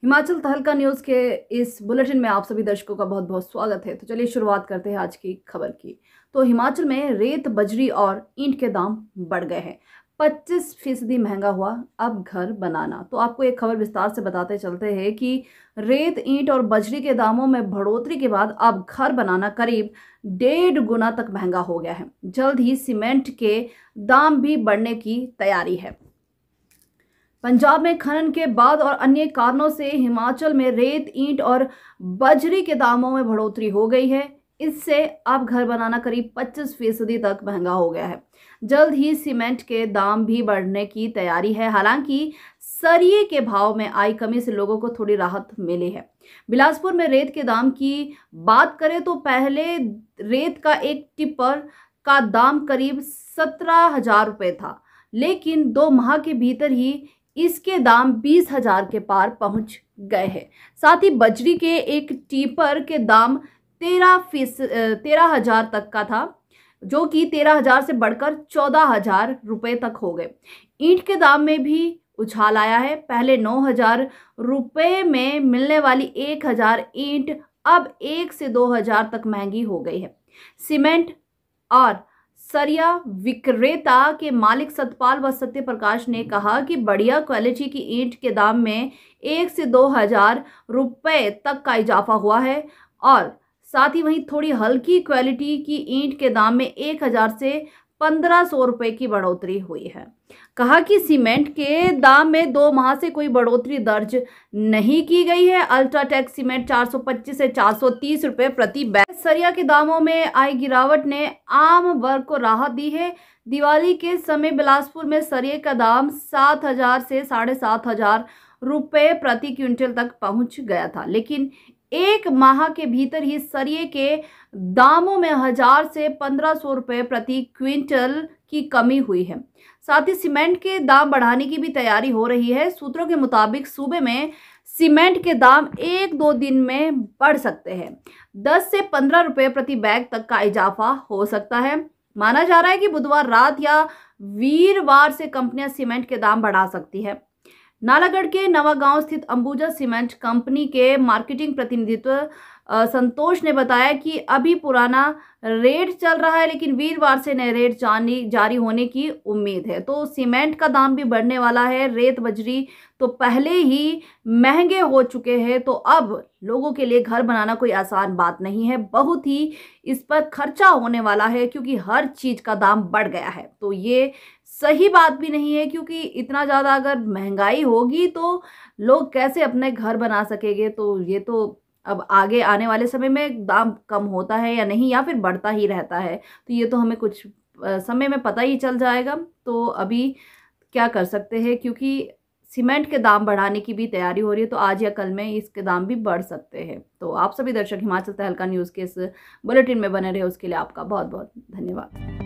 हिमाचल तहलका न्यूज़ के इस बुलेटिन में आप सभी दर्शकों का बहुत बहुत स्वागत है। तो चलिए शुरुआत करते हैं आज की खबर की। तो हिमाचल में रेत, बजरी और ईंट के दाम बढ़ गए हैं। 25% महंगा हुआ अब घर बनाना। तो आपको एक खबर विस्तार से बताते चलते हैं कि रेत, ईंट और बजरी के दामों में बढ़ोतरी के बाद अब घर बनाना करीब 1.5 गुना तक महंगा हो गया है। जल्द ही सीमेंट के दाम भी बढ़ने की तैयारी है। पंजाब में खनन के बाद और अन्य कारणों से हिमाचल में रेत, ईंट और बजरी के दामों में बढ़ोतरी हो गई है। इससे अब घर बनाना करीब 25% तक महंगा हो गया है। जल्द ही सीमेंट के दाम भी बढ़ने की तैयारी है। हालांकि सरिये के भाव में आई कमी से लोगों को थोड़ी राहत मिली है। बिलासपुर में रेत के दाम की बात करें तो पहले रेत का एक टिप्पर का दाम करीब 17,000 रुपये था, लेकिन 2 माह के भीतर ही इसके दाम 20,000 के पार पहुंच गए हैं। साथ ही बजरी के एक टिपर के दाम 13,000 तक का था, जो कि 13,000 से बढ़कर 14,000 रुपये तक हो गए। ईंट के दाम में भी उछाल आया है। पहले 9,000 रुपये में मिलने वाली 1,000 ईंट अब 1 से 2,000 तक महंगी हो गई है। सीमेंट और सरिया विक्रेता के मालिक सतपाल व सत्य प्रकाश ने कहा कि बढ़िया क्वालिटी की ईंट के दाम में 1 से 2,000 रुपये तक का इजाफा हुआ है और साथ ही वहीं थोड़ी हल्की क्वालिटी की ईंट के दाम में 1,000 से 1,500 रुपये की बढ़ोतरी हुई है। कहा कि सीमेंट के दाम में 2 माह से कोई बढ़ोतरी दर्ज नहीं की गई है। अल्ट्राटेक सीमेंट 425 से 430 रुपये प्रति बैग। सरिया के दामों में आई गिरावट ने आम वर्ग को राहत दी है। दिवाली के समय बिलासपुर में सरिये का दाम 7,000 से 7,500 रुपये प्रति क्विंटल तक पहुंच गया था, लेकिन 1 माह के भीतर ही सरिये के दामों में 1,000 से 1,500 रुपये प्रति क्विंटल की कमी हुई है। साथ ही सीमेंट के दाम बढ़ाने की भी तैयारी हो रही है। सूत्रों के मुताबिक सूबे में सीमेंट के दाम 1-2 दिन में बढ़ सकते हैं। 10 से 15 रुपये प्रति बैग तक का इजाफा हो सकता है। माना जा रहा है कि बुधवार रात या वीरवार से कंपनियां सीमेंट के दाम बढ़ा सकती है। नालागढ़ के नवागांव स्थित अंबुजा सीमेंट कंपनी के मार्केटिंग प्रतिनिधित्व संतोष ने बताया कि अभी पुराना रेट चल रहा है, लेकिन वीरवार से नए रेट जारी होने की उम्मीद है। तो सीमेंट का दाम भी बढ़ने वाला है। रेत, बजरी तो पहले ही महंगे हो चुके हैं, तो अब लोगों के लिए घर बनाना कोई आसान बात नहीं है। बहुत ही इस पर खर्चा होने वाला है, क्योंकि हर चीज़ का दाम बढ़ गया है। तो ये सही बात भी नहीं है, क्योंकि इतना ज़्यादा अगर महंगाई होगी तो लोग कैसे अपने घर बना सकेंगे। तो ये तो अब आगे आने वाले समय में दाम कम होता है या नहीं, या फिर बढ़ता ही रहता है, तो ये तो हमें कुछ समय में पता ही चल जाएगा। तो अभी क्या कर सकते हैं, क्योंकि सीमेंट के दाम बढ़ाने की भी तैयारी हो रही है, तो आज या कल में इसके दाम भी बढ़ सकते हैं। तो आप सभी दर्शक हिमाचल तहलका न्यूज़ के इस बुलेटिन में बने रहे, उसके लिए आपका बहुत बहुत धन्यवाद।